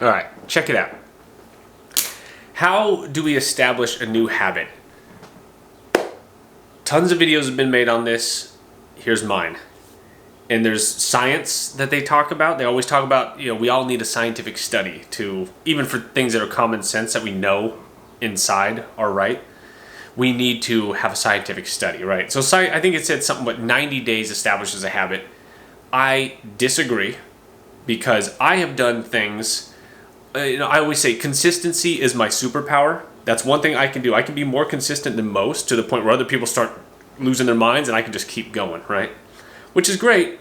All right, check it out. How do we establish a new habit? Tons of videos have been made on this. Here's mine. And there's science that they talk about. They always talk about, we all need a scientific study to, even for things that are common sense that we know inside are right, we need to have a scientific study, right? So I think it said something about 90 days establishes a habit. I disagree because I have done things, I always say consistency is my superpower. That's one thing I can do. I can be more consistent than most to the point where other people start losing their minds and I can just keep going, right? Which is great.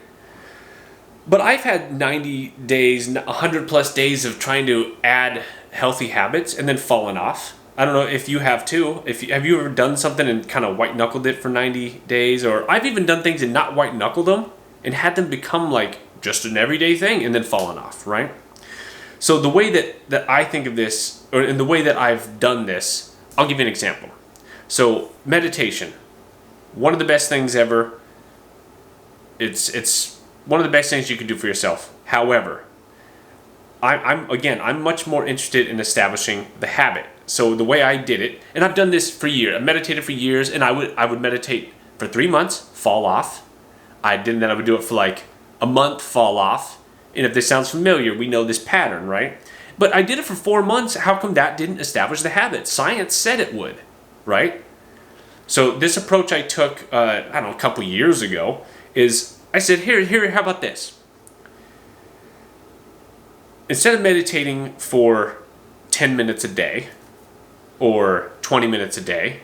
But I've had 90 days, 100 plus days of trying to add healthy habits and then fallen off. I don't know if you have too. Have you ever done something and kind of white knuckled it for 90 days? Or I've even done things and not white knuckled them and had them become like just an everyday thing and then fallen off, right? So the way that I think of this, or in the way that I've done this, I'll give you an example. So meditation, one of the best things ever. It's one of the best things you can do for yourself. However, I'm much more interested in establishing the habit. So the way I did it, and I've done this for years. I've meditated for years, and I would meditate for 3 months, fall off. Then I would do it for like a month, fall off. And if this sounds familiar, we know this pattern, right? But I did it for 4 months. How come that didn't establish the habit? Science said it would, right? So this approach I took, a couple years ago, is I said, here, how about this? Instead of meditating for 10 minutes a day or 20 minutes a day,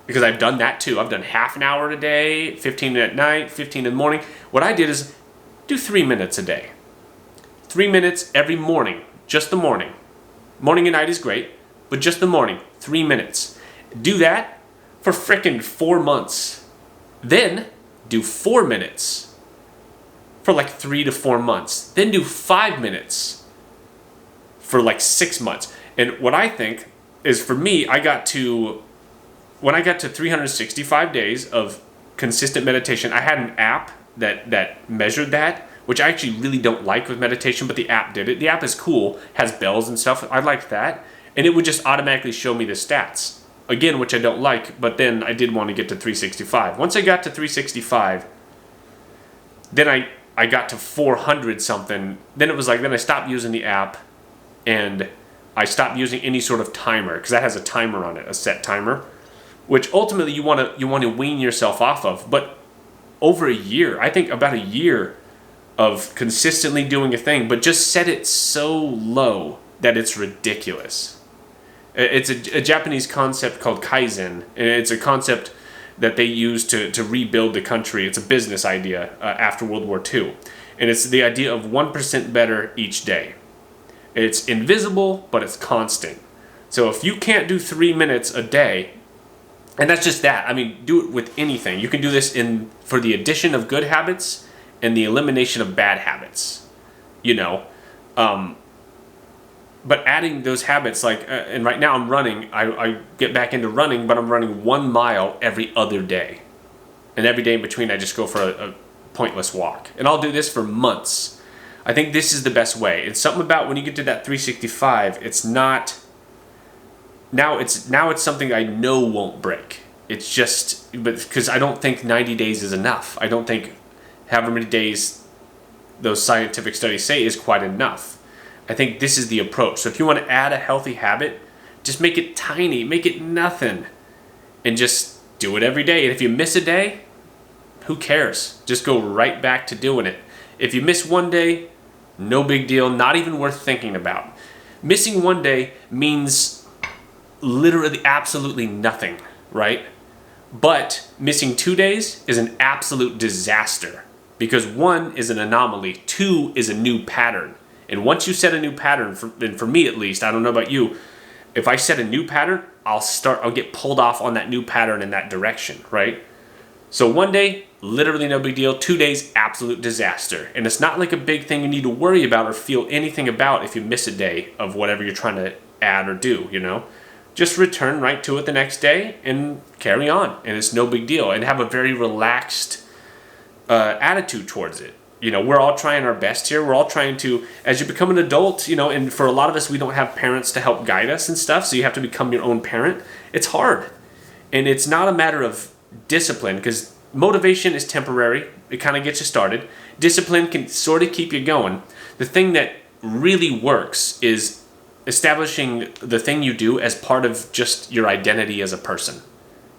because I've done that too. I've done half an hour a day, 15 at night, 15 in the morning. What I did is do 3 minutes a day. 3 minutes every morning, just the morning. Morning and night is great, but just the morning, 3 minutes. Do that for frickin' 4 months. Then do 4 minutes for like 3 to 4 months. Then do 5 minutes for like 6 months. And what I think is, for me, when I got to 365 days of consistent meditation, I had an app that measured that, which I actually really don't like with meditation, but the app did it. The app is cool, has bells and stuff. I like that. And it would just automatically show me the stats. Again, which I don't like, but then I did want to get to 365. Once I got to 365, then I got to 400 something. Then it was like, then I stopped using the app and I stopped using any sort of timer, because that has a timer on it, a set timer, which ultimately you want to wean yourself off of. But over a year, I think about a year of consistently doing a thing, but just set it so low that it's ridiculous. It's a Japanese concept called Kaizen, and it's a concept that they use to rebuild the country. It's a business idea after World War II. And it's the idea of 1% better each day. It's invisible, but it's constant. So if you can't do 3 minutes a day, and that's just that. I mean, do it with anything. You can do this for the addition of good habits and the elimination of bad habits. But adding those habits, and right now I'm running, I get back into running, but I'm running 1 mile every other day. And every day in between, I just go for a pointless walk. And I'll do this for months. I think this is the best way. It's something about when you get to that 365, it's not, now it's something I know won't break. It's just, but because I don't think 90 days is enough. I don't think however many days those scientific studies say is quite enough. I think this is the approach. So if you want to add a healthy habit, just make it tiny, make it nothing, and just do it every day. And if you miss a day, who cares? Just go right back to doing it. If you miss one day, no big deal, not even worth thinking about. Missing one day means literally absolutely nothing, right? But missing 2 days is an absolute disaster, because 1 is an anomaly, 2 is a new pattern. And once you set a new pattern, and for me at least, I don't know about you, if I set a new pattern, I'll get pulled off on that new pattern in that direction, right? So 1 day, literally no big deal. 2 days, absolute disaster. And it's not like a big thing you need to worry about or feel anything about if you miss a day of whatever you're trying to add or do, Just return right to it the next day and carry on. And it's no big deal. And have a very relaxed attitude towards it. You know, we're all trying our best here. We're all trying to, as you become an adult, you know, and for a lot of us, we don't have parents to help guide us and stuff, so you have to become your own parent. It's hard. And it's not a matter of discipline, because motivation is temporary. It kind of gets you started. Discipline can sort of keep you going. The thing that really works is establishing the thing you do as part of just your identity as a person.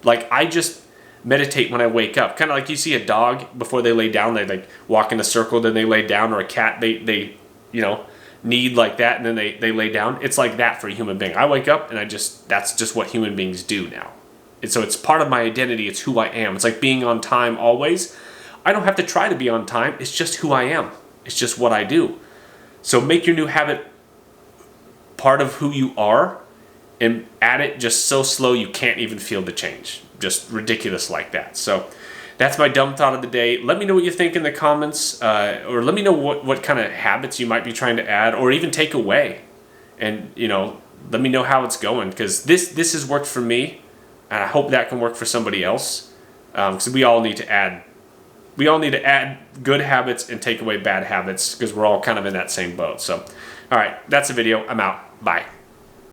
Like, I just meditate when I wake up. Kind of like you see a dog before they lay down, they like walk in a circle, then they lay down, or a cat, they you know, knead like that, and then they lay down. It's like that for a human being. I wake up and that's just what human beings do now. And so it's part of my identity. It's who I am. It's like being on time always. I don't have to try to be on time. It's just who I am. It's just what I do. So make your new habit part of who you are, and add it just so slow you can't even feel the change. Just ridiculous like that. So that's my dumb thought of the day. Let me know what you think in the comments, or let me know what kind of habits you might be trying to add or even take away. And, you know, let me know how it's going, because this has worked for me, and I hope that can work for somebody else, because we all need to add good habits and take away bad habits, because we're all kind of in that same boat. So, all right, that's the video. I'm out. Bye.